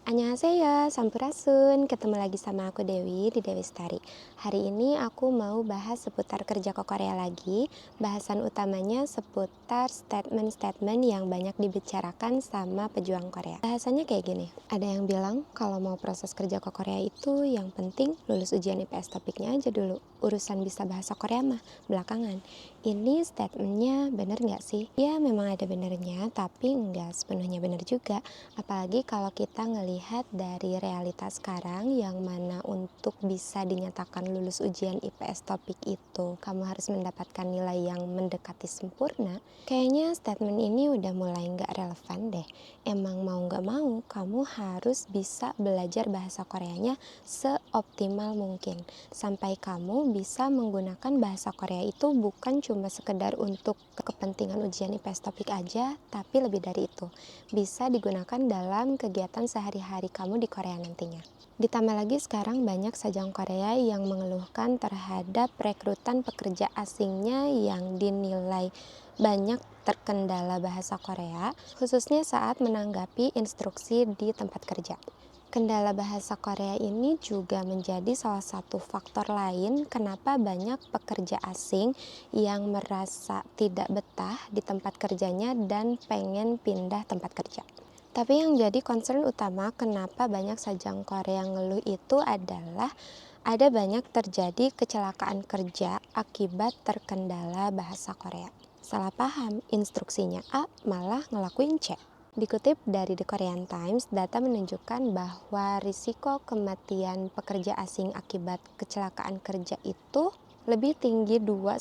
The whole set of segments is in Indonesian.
Annyeonghaseyo, Sampurasun. Ketemu lagi sama aku Dewi di Dewi Lestari. Hari ini aku mau bahas seputar kerja ke Korea lagi. Bahasan utamanya seputar statement-statement yang banyak dibicarakan sama pejuang Korea. Bahasannya kayak gini, ada yang bilang kalau mau proses kerja ke Korea itu yang penting lulus ujian IPS topiknya aja dulu. Urusan bisa bahasa Korea mah belakangan. Ini statementnya bener nggak sih? Ya memang ada benernya, tapi nggak sepenuhnya bener juga. Apalagi kalau kita ngelihat dari realitas sekarang yang mana untuk bisa dinyatakan lulus ujian IPS topik itu kamu harus mendapatkan nilai yang mendekati sempurna. Kayaknya statement ini udah mulai nggak relevan deh. Emang mau nggak mau kamu harus bisa belajar bahasa Koreanya seoptimal mungkin. Sampai kamu bisa menggunakan bahasa Korea itu bukan cuma sekedar untuk kepentingan ujian IPS topik aja, tapi lebih dari itu. Bisa digunakan dalam kegiatan sehari-hari kamu di Korea nantinya. Ditambah lagi sekarang banyak sajang Korea yang mengeluhkan terhadap rekrutan pekerja asingnya yang dinilai banyak terkendala bahasa Korea, khususnya saat menanggapi instruksi di tempat kerja. Kendala bahasa Korea ini juga menjadi salah satu faktor lain kenapa banyak pekerja asing yang merasa tidak betah di tempat kerjanya dan pengen pindah tempat kerja. Tapi yang jadi concern utama kenapa banyak sajang Korea ngeluh itu adalah ada banyak terjadi kecelakaan kerja akibat terkendala bahasa Korea. Salah paham, instruksinya A malah ngelakuin C. Dikutip dari The Korean Times, data menunjukkan bahwa risiko kematian pekerja asing akibat kecelakaan kerja itu lebih tinggi 2-3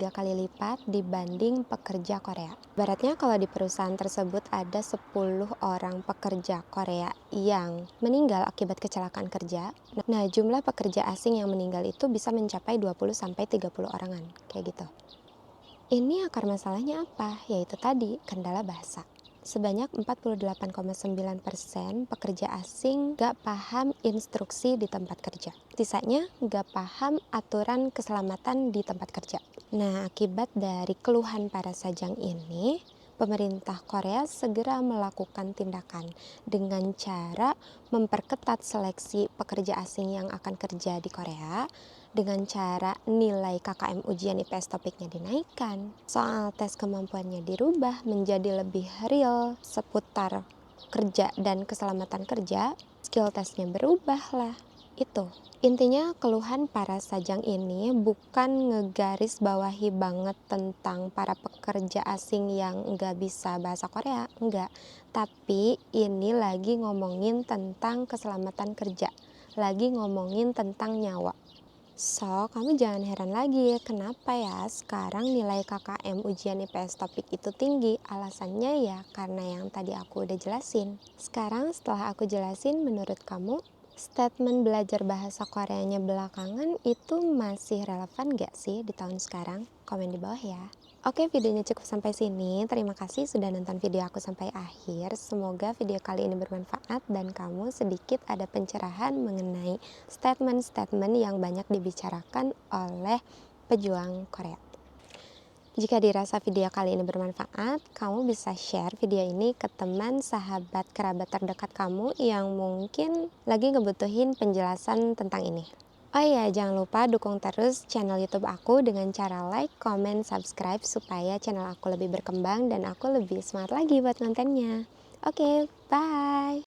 kali lipat dibanding pekerja Korea. Baratnya kalau di perusahaan tersebut ada 10 orang pekerja Korea yang meninggal akibat kecelakaan kerja, nah jumlah pekerja asing yang meninggal itu bisa mencapai 20-30 orangan, kayak gitu. Ini akar masalahnya apa? Yaitu tadi, kendala bahasa. Sebanyak 48,9% pekerja asing gak paham instruksi di tempat kerja. Sisanya gak paham aturan keselamatan di tempat kerja. Nah, akibat dari keluhan para sajang ini, pemerintah Korea segera melakukan tindakan dengan cara memperketat seleksi pekerja asing yang akan kerja di Korea, dengan cara nilai KKM ujian IPS topiknya dinaikkan, soal tes kemampuannya dirubah menjadi lebih real seputar kerja dan keselamatan kerja, skill tesnya berubah lah. Itu intinya keluhan para sajang ini bukan ngegaris bawahi banget tentang para pekerja asing yang nggak bisa bahasa Korea, enggak. Tapi ini lagi ngomongin tentang keselamatan kerja, lagi ngomongin tentang nyawa. So, kamu jangan heran lagi kenapa ya sekarang nilai KKM ujian IPS topik itu tinggi. Alasannya ya karena yang tadi aku udah jelasin. Sekarang setelah aku jelasin, menurut kamu statement belajar bahasa Koreanya belakangan itu masih relevan gak sih di tahun sekarang? Komen di bawah ya. Oke, videonya cukup sampai sini. Terima kasih sudah nonton video aku sampai akhir. Semoga video kali ini bermanfaat dan kamu sedikit ada pencerahan mengenai statement-statement yang banyak dibicarakan oleh pejuang Korea. Jika dirasa video kali ini bermanfaat, kamu bisa share video ini ke teman, sahabat, kerabat terdekat kamu yang mungkin lagi ngebutuhin penjelasan tentang ini. Oh iya, jangan lupa dukung terus channel YouTube aku dengan cara like, comment, subscribe supaya channel aku lebih berkembang dan aku lebih semangat lagi buat kontennya. Oke, bye!